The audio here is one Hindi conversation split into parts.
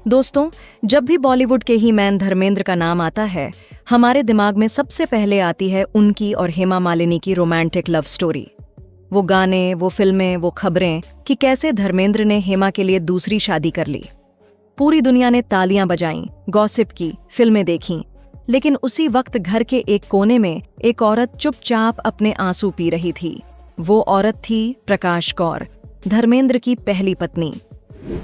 दोस्तों, जब भी बॉलीवुड के ही मैन धर्मेंद्र का नाम आता है, हमारे दिमाग में सबसे पहले आती है उनकी और हेमा मालिनी की रोमांटिक लव स्टोरी। वो गाने, वो फिल्में, वो खबरें कि कैसे धर्मेंद्र ने हेमा के लिए दूसरी शादी कर ली। पूरी दुनिया ने तालियां बजाईं, गॉसिप की, फिल्में देखीं, लेकिन उसी वक्त घर के एक कोने में एक औरत चुपचाप अपने आंसू पी रही थी। वो औरत थी प्रकाश कौर, धर्मेंद्र की पहली पत्नी।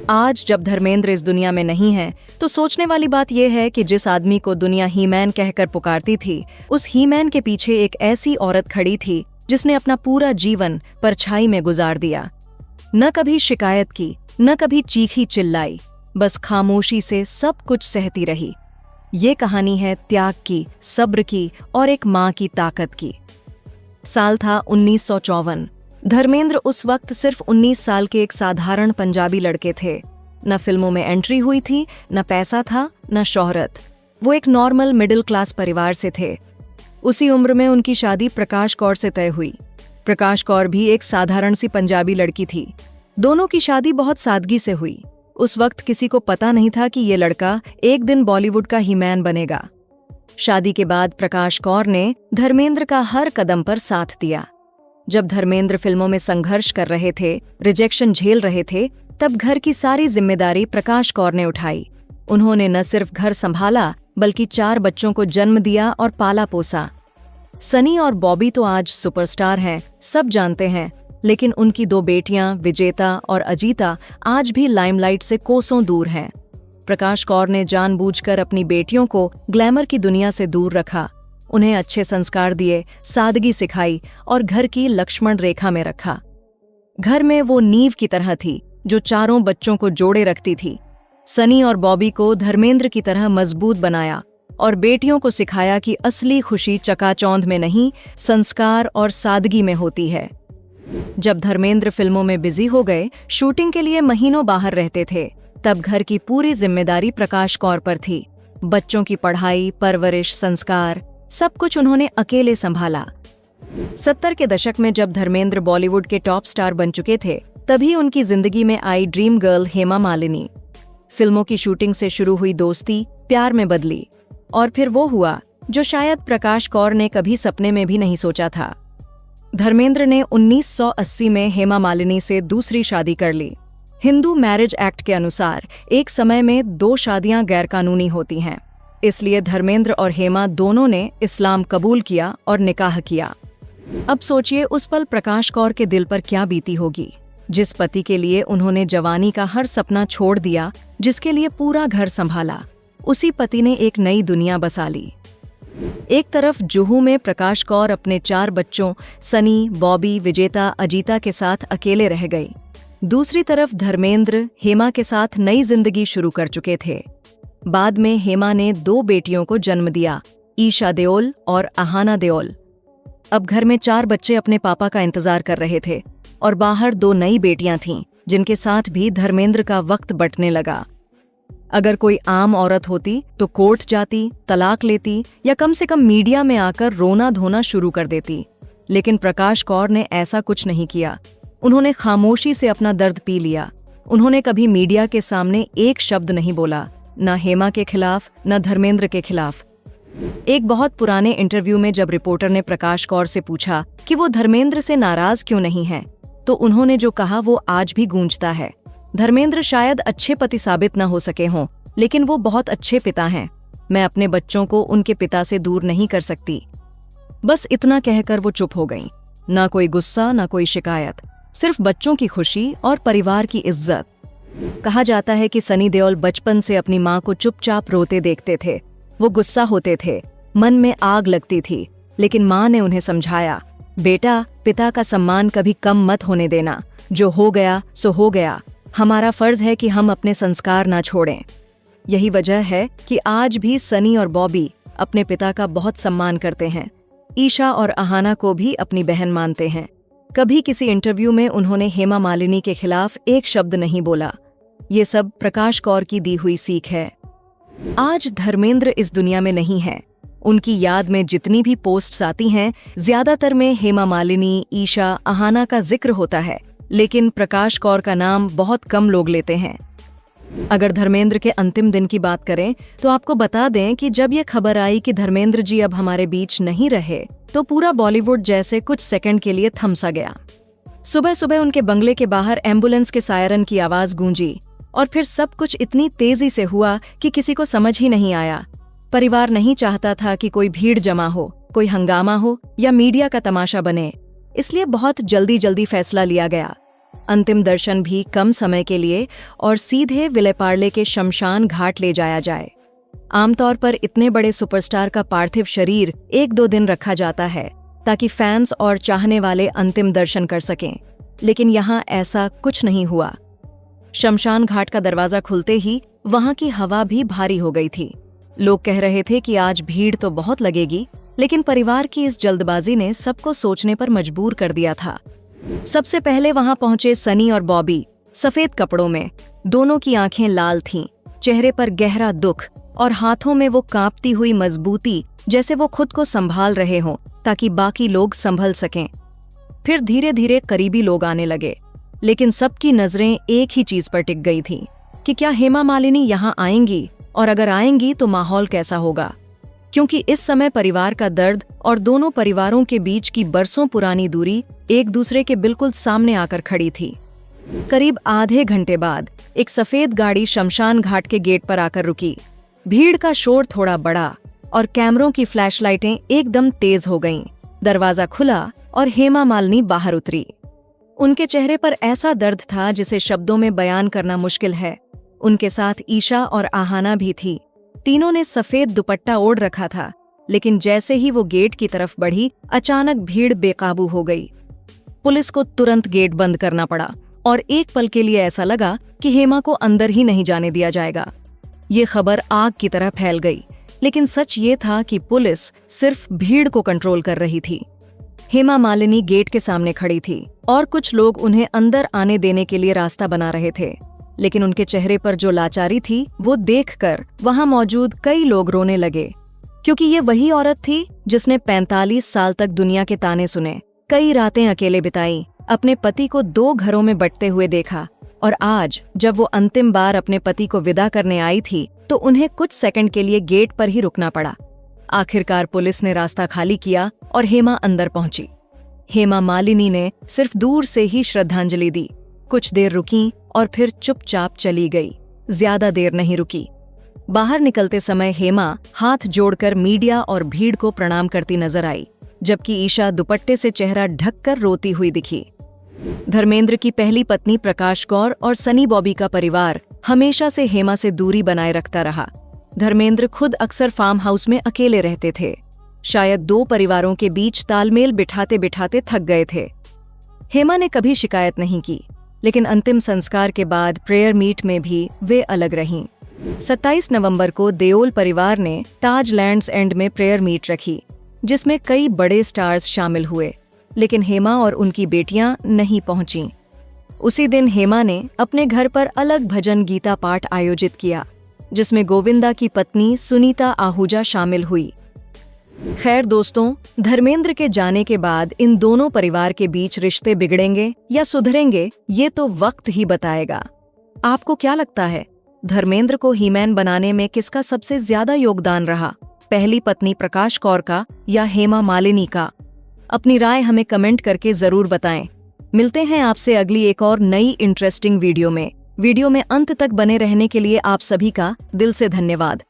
आज जब धर्मेंद्र इस दुनिया में नहीं है, तो सोचने वाली बात यह है कि जिस आदमी को दुनिया हीमैन कहकर पुकारती थी, उस हीमैन के पीछे एक ऐसी औरत खड़ी थी जिसने अपना पूरा जीवन परछाई में गुजार दिया। न कभी शिकायत की, न कभी चीखी चिल्लाई, बस खामोशी से सब कुछ सहती रही। ये कहानी है त्याग की, सब्र की और एक माँ की ताकत की। साल था 1954। धर्मेंद्र उस वक्त सिर्फ 19 साल के एक साधारण पंजाबी लड़के थे। न फिल्मों में एंट्री हुई थी, न पैसा था, न शोहरत। वो एक नॉर्मल मिडिल क्लास परिवार से थे। उसी उम्र में उनकी शादी प्रकाश कौर से तय हुई। प्रकाश कौर भी एक साधारण सी पंजाबी लड़की थी। दोनों की शादी बहुत सादगी से हुई। उस वक्त किसी को पता नहीं था कि ये लड़का एक दिन बॉलीवुड का हीमैन बनेगा। शादी के बाद प्रकाश कौर ने धर्मेंद्र का हर कदम पर साथ दिया। जब धर्मेंद्र फिल्मों में संघर्ष कर रहे थे, रिजेक्शन झेल रहे थे, तब घर की सारी जिम्मेदारी प्रकाश कौर ने उठाई। उन्होंने न सिर्फ घर संभाला, बल्कि 4 बच्चों को जन्म दिया और पाला पोसा। सनी और बॉबी तो आज सुपरस्टार हैं, सब जानते हैं, लेकिन उनकी 2 बेटियां विजेता और अजीता आज भी लाइमलाइट से कोसों दूर हैं। प्रकाश कौर ने जानबूझकर अपनी बेटियों को ग्लैमर की दुनिया से दूर रखा। उन्हें अच्छे संस्कार दिए, सादगी सिखाई और घर की लक्ष्मण रेखा में रखा। घर में वो नींव की तरह थी जो 4 बच्चों को जोड़े रखती थी। सनी और बॉबी को धर्मेंद्र की तरह मजबूत बनाया और बेटियों को सिखाया कि असली खुशी चकाचौंध में नहीं, संस्कार और सादगी में होती है। जब धर्मेंद्र फिल्मों में बिजी हो गए, शूटिंग के लिए महीनों बाहर रहते थे, तब घर की पूरी जिम्मेदारी प्रकाश कौर पर थी। बच्चों की पढ़ाई, परवरिश, संस्कार, सब कुछ उन्होंने अकेले संभाला। 70 के दशक में जब धर्मेंद्र बॉलीवुड के टॉप स्टार बन चुके थे, तभी उनकी जिंदगी में आई ड्रीम गर्ल हेमा मालिनी। फिल्मों की शूटिंग से शुरू हुई दोस्ती प्यार में बदली, और फिर वो हुआ जो शायद प्रकाश कौर ने कभी सपने में भी नहीं सोचा था। धर्मेंद्र ने 1980 में हेमा मालिनी से दूसरी शादी कर ली। हिंदू मैरिज एक्ट के अनुसार एक समय में 2 शादियां गैरकानूनी होती हैं, इसलिए धर्मेंद्र और हेमा दोनों ने इस्लाम कबूल किया और निकाह किया। अब सोचिए उस पल प्रकाश कौर के दिल पर क्या बीती होगी। जिस पति के लिए उन्होंने जवानी का हर सपना छोड़ दिया, जिसके लिए पूरा घर संभाला, उसी पति ने एक नई दुनिया बसा ली। एक तरफ जुहू में प्रकाश कौर अपने 4 बच्चों सनी, बॉबी, विजेता, अजीता के साथ अकेले रह गई। दूसरी तरफ धर्मेंद्र हेमा के साथ नई जिंदगी शुरू कर चुके थे। बाद में हेमा ने 2 बेटियों को जन्म दिया, ईशा देओल और आहाना देओल। अब घर में 4 बच्चे अपने पापा का इंतजार कर रहे थे और बाहर 2 नई बेटियां थीं, जिनके साथ भी धर्मेंद्र का वक्त बंटने लगा। अगर कोई आम औरत होती तो कोर्ट जाती, तलाक लेती या कम से कम मीडिया में आकर रोना धोना शुरू कर देती, लेकिन प्रकाश कौर ने ऐसा कुछ नहीं किया। उन्होंने खामोशी से अपना दर्द पी लिया। उन्होंने कभी मीडिया के सामने एक शब्द नहीं बोला, न हेमा के खिलाफ, न धर्मेंद्र के खिलाफ। एक बहुत पुराने इंटरव्यू में जब रिपोर्टर ने प्रकाश कौर से पूछा कि वो धर्मेंद्र से नाराज क्यों नहीं हैं, तो उन्होंने जो कहा वो आज भी गूंजता है। धर्मेंद्र शायद अच्छे पति साबित न हो सके हों, लेकिन वो बहुत अच्छे पिता हैं। मैं अपने बच्चों को उनके पिता से दूर नहीं कर सकती। बस इतना कहकर वो चुप हो गईं। ना कोई गुस्सा, ना कोई शिकायत, सिर्फ बच्चों की खुशी और परिवार की इज्जत। कहा जाता है कि सनी देओल बचपन से अपनी माँ को चुपचाप रोते देखते थे। वो गुस्सा होते थे, मन में आग लगती थी, लेकिन माँ ने उन्हें समझाया, बेटा, पिता का सम्मान कभी कम मत होने देना। जो हो गया सो हो गया। हमारा फर्ज है कि हम अपने संस्कार ना छोड़ें। यही वजह है कि आज भी सनी और बॉबी अपने पिता का बहुत सम्मान करते हैं। ईशा और आहाना को भी अपनी बहन मानते हैं। कभी किसी इंटरव्यू में उन्होंने हेमा मालिनी के खिलाफ एक शब्द नहीं बोला। ये सब प्रकाश कौर की दी हुई सीख है। आज धर्मेंद्र इस दुनिया में नहीं है। उनकी याद में जितनी भी पोस्ट्स आती हैं, ज्यादातर में हेमा मालिनी, ईशा, आहाना का जिक्र होता है, लेकिन प्रकाश कौर का नाम बहुत कम लोग लेते हैं। अगर धर्मेंद्र के अंतिम दिन की बात करें तो आपको बता दें कि जब ये खबर आई कि धर्मेंद्र जी अब हमारे बीच नहीं रहे, तो पूरा बॉलीवुड जैसे कुछ सेकंड के लिए थम सा गया। सुबह सुबह उनके बंगले के बाहर एम्बुलेंस के सायरन की आवाज गूंजी और फिर सब कुछ इतनी तेजी से हुआ कि किसी को समझ ही नहीं आया। परिवार नहीं चाहता था कि कोई भीड़ जमा हो, कोई हंगामा हो या मीडिया का तमाशा बने, इसलिए बहुत जल्दी जल्दी फैसला लिया गया। अंतिम दर्शन भी कम समय के लिए और सीधे विलेपार्ले के शमशान घाट ले जाया जाए। आमतौर पर इतने बड़े सुपरस्टार का पार्थिव शरीर 1-2 दिन रखा जाता है ताकि फैंस और चाहने वाले अंतिम दर्शन कर सकें, लेकिन यहाँ ऐसा कुछ नहीं हुआ। शमशान घाट का दरवाजा खुलते ही वहां की हवा भी भारी हो गई थी। लोग कह रहे थे कि आज भीड़ तो बहुत लगेगी, लेकिन परिवार की इस जल्दबाजी ने सबको सोचने पर मजबूर कर दिया था। सबसे पहले वहां पहुंचे सनी और बॉबी, सफेद कपड़ों में। दोनों की आंखें लाल थीं, चेहरे पर गहरा दुख और हाथों में वो कांपती हुई मजबूती, जैसे वो खुद को संभाल रहे हों ताकि बाकी लोग संभल सकें। फिर धीरे धीरे करीबी लोग आने लगे, लेकिन सबकी नजरें एक ही चीज पर टिक गई थीं कि क्या हेमा मालिनी यहाँ आएंगी, और अगर आएंगी तो माहौल कैसा होगा। क्योंकि इस समय परिवार का दर्द और दोनों परिवारों के बीच की बरसों पुरानी दूरी एक दूसरे के बिल्कुल सामने आकर खड़ी थी। करीब आधे घंटे बाद एक सफेद गाड़ी शमशान घाट के गेट पर आकर रुकी। भीड़ का शोर थोड़ा बढ़ा और कैमरों की फ्लैशलाइटें एकदम तेज हो गईं। दरवाजा खुला और हेमा मालिनी बाहर उतरी। उनके चेहरे पर ऐसा दर्द था जिसे शब्दों में बयान करना मुश्किल है। उनके साथ ईशा और आहाना भी थी। तीनों ने सफेद दुपट्टा ओढ़ रखा था, लेकिन जैसे ही वो गेट की तरफ बढ़ी, अचानक भीड़ बेकाबू हो गई। पुलिस को तुरंत गेट बंद करना पड़ा और एक पल के लिए ऐसा लगा कि हेमा को अंदर ही नहीं जाने दिया जाएगा। ये खबर आग की तरह फैल गई, लेकिन सच ये था कि पुलिस सिर्फ भीड़ को कंट्रोल कर रही थी। हेमा मालिनी गेट के सामने खड़ी थी और कुछ लोग उन्हें अंदर आने देने के लिए रास्ता बना रहे थे, लेकिन उनके चेहरे पर जो लाचारी थी वो देखकर वहां मौजूद कई लोग रोने लगे, क्योंकि ये वही औरत थी जिसने 45 साल तक दुनिया के ताने सुने, कई रातें अकेले बिताई, अपने पति को 2 घरों में बंटते हुए देखा, और आज जब वो अंतिम बार अपने पति को विदा करने आई थी तो उन्हें कुछ सेकंड के लिए गेट पर ही रुकना पड़ा। आखिरकार पुलिस ने रास्ता खाली किया और हेमा अंदर पहुंची। हेमा मालिनी ने सिर्फ दूर से ही श्रद्धांजलि दी, कुछ देर रुकी और फिर चुपचाप चली गई। ज्यादा देर नहीं रुकी। बाहर निकलते समय हेमा हाथ जोड़कर मीडिया और भीड़ को प्रणाम करती नजर आई, जबकि ईशा दुपट्टे से चेहरा ढककर रोती हुई दिखी। धर्मेंद्र की पहली पत्नी प्रकाश कौर और सनी बॉबी का परिवार हमेशा से हेमा से दूरी बनाए रखता रहा। धर्मेंद्र खुद अक्सर फार्म हाउस में अकेले रहते थे। शायद 2 परिवारों के बीच तालमेल बिठाते बिठाते थक गए थे। हेमा ने कभी शिकायत नहीं की, लेकिन अंतिम संस्कार के बाद प्रेयर मीट में भी वे अलग रहीं। 27 नवंबर को देओल परिवार ने ताज लैंड्स एंड में प्रेयर मीट रखी, जिसमें कई बड़े स्टार्स शामिल हुए, लेकिन हेमा और उनकी बेटियां नहीं पहुंचीं। उसी दिन हेमा ने अपने घर पर अलग भजन गीता पाठ आयोजित किया, जिसमें गोविंदा की पत्नी सुनीता आहूजा शामिल हुई। खैर दोस्तों, धर्मेंद्र के जाने के बाद इन दोनों परिवार के बीच रिश्ते बिगड़ेंगे या सुधरेंगे, ये तो वक्त ही बताएगा। आपको क्या लगता है, धर्मेंद्र को हीमैन बनाने में किसका सबसे ज्यादा योगदान रहा, पहली पत्नी प्रकाश कौर का या हेमा मालिनी का? अपनी राय हमें कमेंट करके जरूर बताएं। मिलते हैं आपसे अगली एक और नई इंटरेस्टिंग वीडियो में। वीडियो में अंत तक बने रहने के लिए आप सभी का दिल से धन्यवाद।